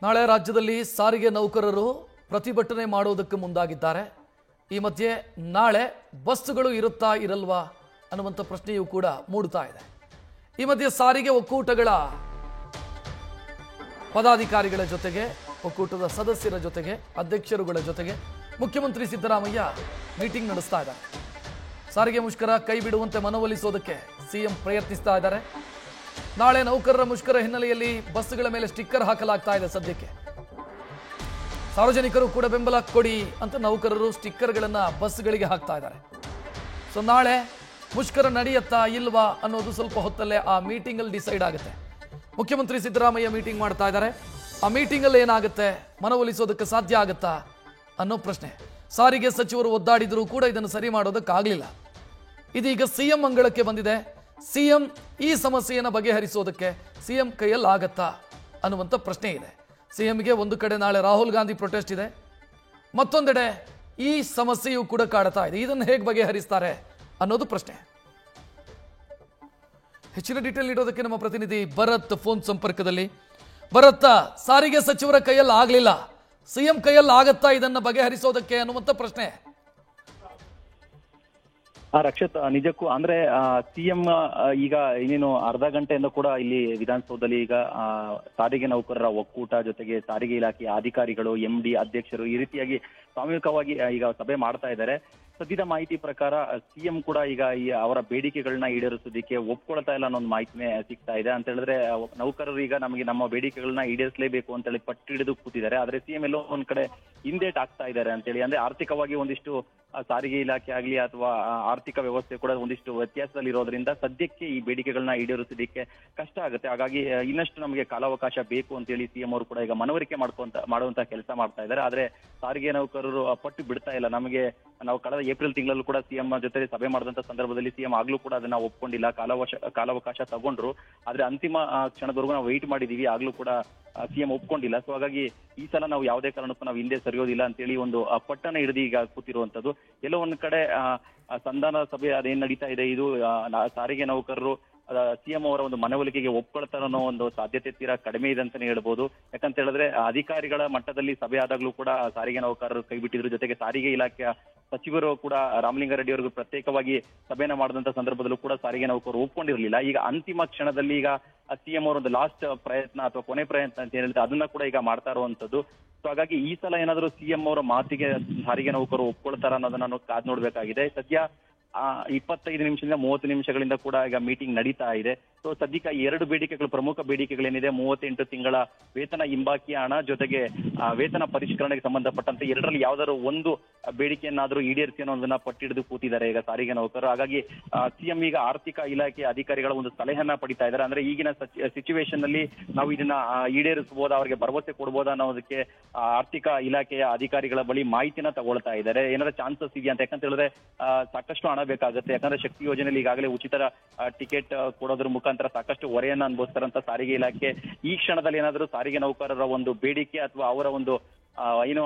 ನಾಳೆ ರಾಜ್ಯದಲ್ಲಿ ಸಾರಿಗೆ ನೌಕರರು ಪ್ರತಿಭಟನೆ ಮಾಡುವುದಕ್ಕೆ ಮುಂದಾಗಿದ್ದಾರೆ. ಈ ಮಧ್ಯೆ ನಾಳೆ ಬಸ್ಸುಗಳು ಇರುತ್ತಾ ಇರಲ್ವಾ ಅನ್ನುವಂಥ ಪ್ರಶ್ನೆಯೂ ಕೂಡ ಮೂಡುತ್ತಾ ಇದೆ. ಈ ಮಧ್ಯೆ ಸಾರಿಗೆ ಒಕ್ಕೂಟಗಳ ಪದಾಧಿಕಾರಿಗಳ ಜೊತೆಗೆ, ಒಕ್ಕೂಟದ ಸದಸ್ಯರ ಜೊತೆಗೆ, ಅಧ್ಯಕ್ಷರುಗಳ ಜೊತೆಗೆ ಮುಖ್ಯಮಂತ್ರಿ ಸಿದ್ದರಾಮಯ್ಯ ಮೀಟಿಂಗ್ ನಡೆಸ್ತಾ ಇದ್ದಾರೆ. ಸಾರಿಗೆ ಮುಷ್ಕರ ಕೈ ಬಿಡುವಂತೆ ಮನವೊಲಿಸೋದಕ್ಕೆ ಸಿಎಂ ಪ್ರಯತ್ನಿಸ್ತಾ ಇದ್ದಾರೆ. ನಾಳೆ ನೌಕರರ ಮುಷ್ಕರ ಹಿನ್ನೆಲೆಯಲ್ಲಿ ಬಸ್ಗಳ ಮೇಲೆ ಸ್ಟಿಕ್ಕರ್ ಹಾಕಲಾಗ್ತಾ ಇದೆ. ಸದ್ಯಕ್ಕೆ ಸಾರ್ವಜನಿಕರು ಕೂಡ ಬೆಂಬಲ ಕೊಡಿ ಅಂತ ನೌಕರರು ಸ್ಟಿಕ್ಕರ್ಗಳನ್ನ ಬಸ್ಗಳಿಗೆ ಹಾಕ್ತಾ ಇದ್ದಾರೆ. ಸೊ ನಾಳೆ ಮುಷ್ಕರ ನಡೆಯುತ್ತಾ ಇಲ್ವಾ ಅನ್ನೋದು ಸ್ವಲ್ಪ ಹೊತ್ತಲ್ಲೇ ಆ ಮೀಟಿಂಗ್ ಅಲ್ಲಿ ಡಿಸೈಡ್ ಆಗುತ್ತೆ. ಮುಖ್ಯಮಂತ್ರಿ ಸಿದ್ದರಾಮಯ್ಯ ಮೀಟಿಂಗ್ ಮಾಡ್ತಾ ಇದ್ದಾರೆ. ಆ ಮೀಟಿಂಗ್ ಅಲ್ಲಿ ಏನಾಗುತ್ತೆ, ಮನವೊಲಿಸೋದಕ್ಕೆ ಸಾಧ್ಯ ಆಗುತ್ತಾ ಅನ್ನೋ ಪ್ರಶ್ನೆ. ಸಾರಿಗೆ ಸಚಿವರು ಒದ್ದಾಡಿದ್ರು ಕೂಡ ಇದನ್ನು ಸರಿ ಮಾಡೋದಕ್ಕಾಗಲಿಲ್ಲ. ಇದೀಗ ಸಿಎಂ ಅಂಗಳಕ್ಕೆ ಬಂದಿದೆ. ಸಿಎಂ ಈ ಸಮಸ್ಯೆಯನ್ನು ಬಗೆಹರಿಸೋದಕ್ಕೆ ಸಿಎಂ ಕೈಯಲ್ಲಿ ಆಗತ್ತಾ ಅನ್ನುವಂಥ ಪ್ರಶ್ನೆ ಇದೆ. ಸಿಎಂಗೆ ಒಂದು ಕಡೆ ನಾಳೆ ರಾಹುಲ್ ಗಾಂಧಿ ಪ್ರೊಟೆಸ್ಟ್ ಇದೆ, ಮತ್ತೊಂದೆಡೆ ಈ ಸಮಸ್ಯೆಯೂ ಕೂಡ ಕಾಡ್ತಾ ಇದೆ. ಇದನ್ನು ಹೇಗೆ ಬಗೆಹರಿಸ್ತಾರೆ ಅನ್ನೋದು ಪ್ರಶ್ನೆ. ಹೆಚ್ಚಿನ ಡೀಟೇಲ್ ನೀಡೋದಕ್ಕೆ ನಮ್ಮ ಪ್ರತಿನಿಧಿ ಭರತ್ ಫೋನ್ ಸಂಪರ್ಕದಲ್ಲಿ. ಭರತ್, ಸಾರಿಗೆ ಸಚಿವರ ಕೈಯಲ್ಲಿ ಆಗಲಿಲ್ಲ, ಸಿಎಂ ಕೈಯಲ್ಲಿ ಆಗತ್ತಾ ಇದನ್ನು ಬಗೆಹರಿಸೋದಕ್ಕೆ ಅನ್ನುವಂಥ ಪ್ರಶ್ನೆ. ರಕ್ಷತ್, ನಿಜಕ್ಕೂ ಅಂದ್ರೆ ಸಿಎಂ ಈಗ ಇನ್ನೇನು ಅರ್ಧ ಗಂಟೆಯಿಂದ ಕೂಡ ಇಲ್ಲಿ ವಿಧಾನಸೌಧದಲ್ಲಿ ಈಗ ಸಾರಿಗೆ ನೌಕರರ ಒಕ್ಕೂಟ ಜೊತೆಗೆ ಸಾರಿಗೆ ಇಲಾಖೆಯ ಅಧಿಕಾರಿಗಳು, MD ಅಧ್ಯಕ್ಷರು ಈ ರೀತಿಯಾಗಿ ಸಾಮೂಹಿಕವಾಗಿ ಈಗ ಸಭೆ ಮಾಡ್ತಾ ಇದ್ದಾರೆ. ಸದ್ಯದ ಮಾಹಿತಿ ಪ್ರಕಾರ ಸಿಎಂ ಕೂಡ ಈಗ ಈ ಅವರ ಬೇಡಿಕೆಗಳನ್ನ ಈಡೇರಿಸೋದಕ್ಕೆ ಒಪ್ಕೊಳ್ತಾ ಇಲ್ಲ ಅನ್ನೋ ಒಂದು ಮಾಹಿತಿನೇ ಸಿಗ್ತಾ ಇದೆ. ಅಂತ ಹೇಳಿದ್ರೆ ನೌಕರರು ಈಗ ನಮಗೆ ನಮ್ಮ ಬೇಡಿಕೆಗಳನ್ನ ಈಡೇರಿಸಲೇಬೇಕು ಅಂತ ಹೇಳಿ ಪಟ್ಟು ಹಿಡಿದು ಕೂತಿದ್ದಾರೆ. ಆದ್ರೆ ಸಿಎಂ ಎಲ್ಲೋ ಒಂದ್ ಕಡೆ ಹಿಂದೇಟ್ ಆಗ್ತಾ ಇದ್ದಾರೆ ಅಂತೇಳಿ, ಅಂದ್ರೆ ಆರ್ಥಿಕವಾಗಿ ಒಂದಿಷ್ಟು ಸಾರಿಗೆ ಇಲಾಖೆ ಆಗ್ಲಿ ಅಥವಾ ಆರ್ಥಿಕ ವ್ಯವಸ್ಥೆ ಕೂಡ ಒಂದಿಷ್ಟು ವ್ಯತ್ಯಾಸದಲ್ಲಿ ಇರೋದ್ರಿಂದ ಸದ್ಯಕ್ಕೆ ಈ ಬೇಡಿಕೆಗಳನ್ನ ಈಡೇರಿಸೋದಕ್ಕೆ ಕಷ್ಟ ಆಗುತ್ತೆ. ಹಾಗಾಗಿ ಇನ್ನಷ್ಟು ನಮಗೆ ಕಾಲಾವಕಾಶ ಬೇಕು ಅಂತೇಳಿ ಸಿಎಂ ಅವರು ಕೂಡ ಈಗ ಮನವರಿಕೆ ಮಾಡುವಂತ ಕೆಲಸ ಮಾಡ್ತಾ ಇದ್ದಾರೆ. ಆದ್ರೆ ಸಾರಿಗೆ ನೌಕರರು ಪಟ್ಟು ಬಿಡ್ತಾ ಇಲ್ಲ. ನಾವು ಕಳೆದ ಏಪ್ರಿಲ್ ತಿಂಗಳಲ್ಲೂ ಕೂಡ ಸಿಎಂ ಜೊತೆ ಸಭೆ ಮಾಡಿದಂತ ಸಂದರ್ಭದಲ್ಲಿ ಸಿಎಂ ಆಗ್ಲೂ ಕೂಡ ಅದನ್ನ ಒಪ್ಕೊಂಡಿಲ್ಲ, ಕಾಲಾವಕಾಶ ತಗೊಂಡ್ರು. ಆದ್ರೆ ಅಂತಿಮ ಕ್ಷಣದವರೆಗೂ ನಾವು ವೆಯ್ಟ್ ಮಾಡಿದೀವಿ, ಆಗ್ಲೂ ಕೂಡ ಸಿಎಂ ಒಪ್ಕೊಂಡಿಲ್ಲ. ಸೊ ಹಾಗಾಗಿ ಈ ಸಲ ನಾವು ಯಾವುದೇ ಕಾರಣಕ್ಕೂ ನಾವು ಹಿಂದೆ ಸರಿಯೋದಿಲ್ಲ ಅಂತೇಳಿ ಒಂದು ಪಟ್ಟಣ ಹಿಡಿದು ಈಗ ಕೂತಿರುವಂತದ್ದು. ಎಲ್ಲೋ ಒಂದ್ ಕಡೆ ಸಂಧಾನ ಸಭೆ ಅದೇನ್ ನಡೀತಾ ಇದೆ, ಇದು ಸಾರಿಗೆ ನೌಕರರು ಸಿಎಂ ಅವರ ಒಂದು ಮನವೊಲಿಕೆಗೆ ಒಪ್ಕೊಳ್ತಾರ ಅನ್ನೋ ಒಂದು ಸಾಧ್ಯತೆ ತೀರಾ ಕಡಿಮೆ ಇದೆ ಅಂತಾನೆ ಹೇಳ್ಬೋದು. ಯಾಕಂತ ಹೇಳಿದ್ರೆ ಅಧಿಕಾರಿಗಳ ಮಟ್ಟದಲ್ಲಿ ಸಭೆ ಆದಾಗ್ಲೂ ಕೂಡ ಸಾರಿಗೆ ನೌಕರರು ಕೈ ಬಿಟ್ಟಿದ್ರು. ಜೊತೆಗೆ ಸಾರಿಗೆ ಇಲಾಖೆಯ ಸಚಿವರು ಕೂಡ ರಾಮಲಿಂಗಾರೆಡ್ಡಿ ಅವರಿಗೂ ಪ್ರತ್ಯೇಕವಾಗಿ ಸಭೆನ ಮಾಡಿದಂತ ಸಂದರ್ಭದಲ್ಲೂ ಕೂಡ ಸಾರಿಗೆ ನೌಕರರು ಒಪ್ಕೊಂಡಿರಲಿಲ್ಲ. ಈಗ ಅಂತಿಮ ಕ್ಷಣದಲ್ಲಿ ಈಗ ಸಿಎಂ ಅವರ ಒಂದು ಲಾಸ್ಟ್ ಪ್ರಯತ್ನ ಅಥವಾ ಕೊನೆ ಪ್ರಯತ್ನ ಅಂತ ಹೇಳಿದ್ರೆ ಅದನ್ನ ಕೂಡ ಈಗ ಮಾಡ್ತಾ ಇರುವಂತದ್ದು. ಸೊ ಹಾಗಾಗಿ ಈ ಸಲ ಏನಾದ್ರು ಸಿಎಂ ಅವರ ಮಾತಿಗೆ ಸಾರಿಗೆ ನೌಕರರು ಒಪ್ಕೊಳ್ತಾರ ಅನ್ನೋದನ್ನ ನಾವು ಕಾದ್ ನೋಡ್ಬೇಕಾಗಿದೆ. ಸದ್ಯ 25 ನಿಮಿಷದಿಂದ 30 ನಿಮಿಷಗಳಿಂದ ಕೂಡ ಈಗ ಮೀಟಿಂಗ್ ನಡೀತಾ ಇದೆ. ಸೊ ಸದ್ಯಕ್ಕೆ 2 ಬೇಡಿಕೆಗಳು, ಪ್ರಮುಖ ಬೇಡಿಕೆಗಳೇನಿದೆ, 38 ತಿಂಗಳ ವೇತನ ಹಿಂಬಾಕಿ ಹಣ ಜೊತೆಗೆ ವೇತನ ಪರಿಷ್ಕರಣೆಗೆ ಸಂಬಂಧಪಟ್ಟಂತೆ ಎರಡರಲ್ಲಿ ಯಾವ್ದಾದ್ರು ಒಂದು ಬೇಡಿಕೆಯನ್ನಾದ್ರೂ ಈಡೇರಿಸಿ ಅನ್ನೋದನ್ನ ಪಟ್ಟಿಡಿದು ಕೂತಿದ್ದಾರೆ ಈಗ ಸಾರಿಗೆ ನೌಕರರು. ಹಾಗಾಗಿ ಸಿಎಂ ಈಗ ಆರ್ಥಿಕ ಇಲಾಖೆ ಅಧಿಕಾರಿಗಳ ಒಂದು ಸಲಹೆಯನ್ನ ಪಡಿತಾ ಇದ್ದಾರೆ. ಅಂದ್ರೆ ಈಗಿನ ಸಿಚುವೇಶನ್ ನಲ್ಲಿ ನಾವು ಇದನ್ನ ಈಡೇರಿಸಬಹುದಾ, ಅವರಿಗೆ ಭರವಸೆ ಕೊಡಬಹುದಾ ಅನ್ನೋದಕ್ಕೆ ಆರ್ಥಿಕ ಇಲಾಖೆಯ ಅಧಿಕಾರಿಗಳ ಬಳಿ ಮಾಹಿತಿನ ತಗೊಳ್ತಾ ಇದ್ದಾರೆ. ಏನಾದ್ರು ಚಾನ್ಸಸ್ ಇದೆಯಾ ಅಂತ. ಯಾಕಂತ ಹೇಳಿದ್ರೆ ಸಾಕಷ್ಟು ಹಣ ಬೇಕಾಗುತ್ತೆ. ಯಾಕಂದ್ರೆ ಶಕ್ತಿ ಯೋಜನೆಯಲ್ಲಿ ಈಗಾಗಲೇ ಉಚಿತ ಟಿಕೆಟ್ ಕೊಡೋದ್ರ ಮುಖಾಂತರ ಸಾಕಷ್ಟು ಹೊರೆಯನ್ನ ಅನುಭವಿಸ್ತಾರಂತ ಸಾರಿಗೆ ಇಲಾಖೆ. ಈ ಕ್ಷಣದಲ್ಲಿ ಏನಾದರೂ ಸಾರಿಗೆ ನೌಕರರ ಒಂದು ಬೇಡಿಕೆ ಅಥವಾ ಅವರ ಒಂದು ಏನು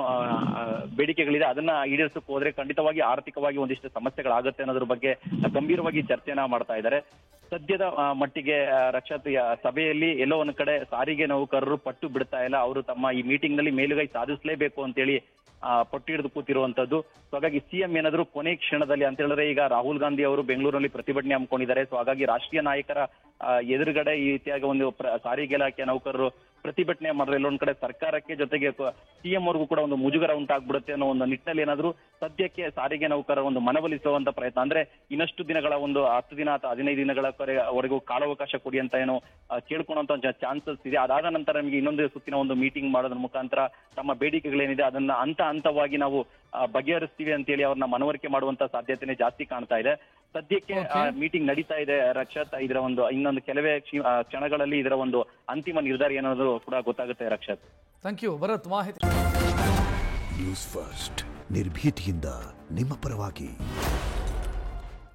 ಬೇಡಿಕೆಗಳಿದೆ ಅದನ್ನ ಈಡೇರಿಸಕ್ಕೆ ಹೋದ್ರೆ ಖಂಡಿತವಾಗಿ ಆರ್ಥಿಕವಾಗಿ ಒಂದಿಷ್ಟು ಸಮಸ್ಯೆಗಳಾಗುತ್ತೆ ಅನ್ನೋದ್ರ ಬಗ್ಗೆ ಗಂಭೀರವಾಗಿ ಚರ್ಚೆನ ಮಾಡ್ತಾ ಇದ್ದಾರೆ. ಸದ್ಯದ ಮಟ್ಟಿಗೆ ರಕ್ಷತ್, ಸಭೆಯಲ್ಲಿ ಎಲ್ಲೋ ಒಂದ್ ಕಡೆ ಸಾರಿಗೆ ನೌಕರರು ಪಟ್ಟು ಬಿಡ್ತಾ ಇಲ್ಲ. ಅವರು ತಮ್ಮ ಈ ಮೀಟಿಂಗ್ ನಲ್ಲಿ ಮೇಲುಗೈ ಸಾಧಿಸಲೇಬೇಕು ಅಂತೇಳಿ ಪಟ್ಟು ಹಿಡಿದು ಕೂತಿರುವಂತದ್ದು. ಸೊ ಹಾಗಾಗಿ ಸಿಎಂ ಏನಾದ್ರು ಕೊನೆ ಕ್ಷಣದಲ್ಲಿ ಅಂತ ಹೇಳಿದ್ರೆ ಈಗ ರಾಹುಲ್ ಗಾಂಧಿ ಅವರು ಬೆಂಗಳೂರಿನಲ್ಲಿ ಪ್ರತಿಭಟನೆ ಹಮ್ಮಿಕೊಂಡಿದ್ದಾರೆ. ಸೊ ಹಾಗಾಗಿ ರಾಷ್ಟ್ರೀಯ ನಾಯಕರ ಎದುರುಗಡೆ ಈ ರೀತಿಯಾಗಿ ಒಂದು ಸಾರಿಗೆ ಇಲಾಖೆ ನೌಕರರು ಪ್ರತಿಭಟನೆ ಮಾಡಿದ್ರೆ ಎಲ್ಲೊಂದ್ ಕಡೆ ಸರ್ಕಾರಕ್ಕೆ ಜೊತೆಗೆ ಸಿಎಂ ಅವ್ರಿಗೂ ಕೂಡ ಒಂದು ಮುಜುಗರ ಉಂಟಾಗ್ಬಿಡುತ್ತೆ ಅನ್ನೋ ಒಂದು ನಿಟ್ಟಿನಲ್ಲಿ ಏನಾದ್ರು ಸದ್ಯಕ್ಕೆ ಸಾರಿಗೆ ನೌಕರರ ಒಂದು ಮನವೊಲಿಸುವಂತ ಪ್ರಯತ್ನ, ಅಂದ್ರೆ ಇನ್ನಷ್ಟು ದಿನಗಳ ಒಂದು 10 ದಿನ ಅಥವಾ 15 ದಿನಗಳವರೆಗೂ ಕಾಲಾವಕಾಶ ಕೊಡಿ ಅಂತ ಏನೋ ಕೇಳ್ಕೊಳ್ಳುವಂತ ಚಾನ್ಸಸ್ ಇದೆ. ಅದಾದ ನಂತರ ನಮಗೆ ಇನ್ನೊಂದು ಸುತ್ತಿನ ಒಂದು ಮೀಟಿಂಗ್ ಮಾಡೋದ್ರ ಮುಖಾಂತರ ತಮ್ಮ ಬೇಡಿಕೆಗಳೇನಿದೆ ಅದನ್ನ ಹಂತವಾಗಿ ನಾವು ಬಗೆಹರಿಸ್ತೀವಿ ಅಂತೇಳಿ ಅವ್ರನ್ನ ಮನವರಿಕೆ ಮಾಡುವಂತ ಸಾಧ್ಯತೆನೇ ಜಾಸ್ತಿ ಕಾಣ್ತಾ ಇದೆ. ಸದ್ಯಕ್ಕೆ ಮೀಟಿಂಗ್ ನಡೀತಾ ಇದೆ ರಕ್ಷತ್. ಇದರ ಒಂದು ಇನ್ನೊಂದು ಕೆಲವೇ ಕ್ಷಣಗಳಲ್ಲಿ ಇದರ ಒಂದು ಅಂತಿಮ ನಿರ್ಧಾರ ಏನಾದ್ರು ಕೂಡ ಗೊತ್ತಾಗುತ್ತೆ ರಕ್ಷತ್. ಥ್ಯಾಂಕ್ ಯು ಭರತ್, ಮಾಹಿತಿ. ನ್ಯೂಸ್ ಫಸ್ಟ್ ನಿರ್ಭೀತಿಯಿಂದ ನಿಮ್ಮ ಪರವಾಗಿ.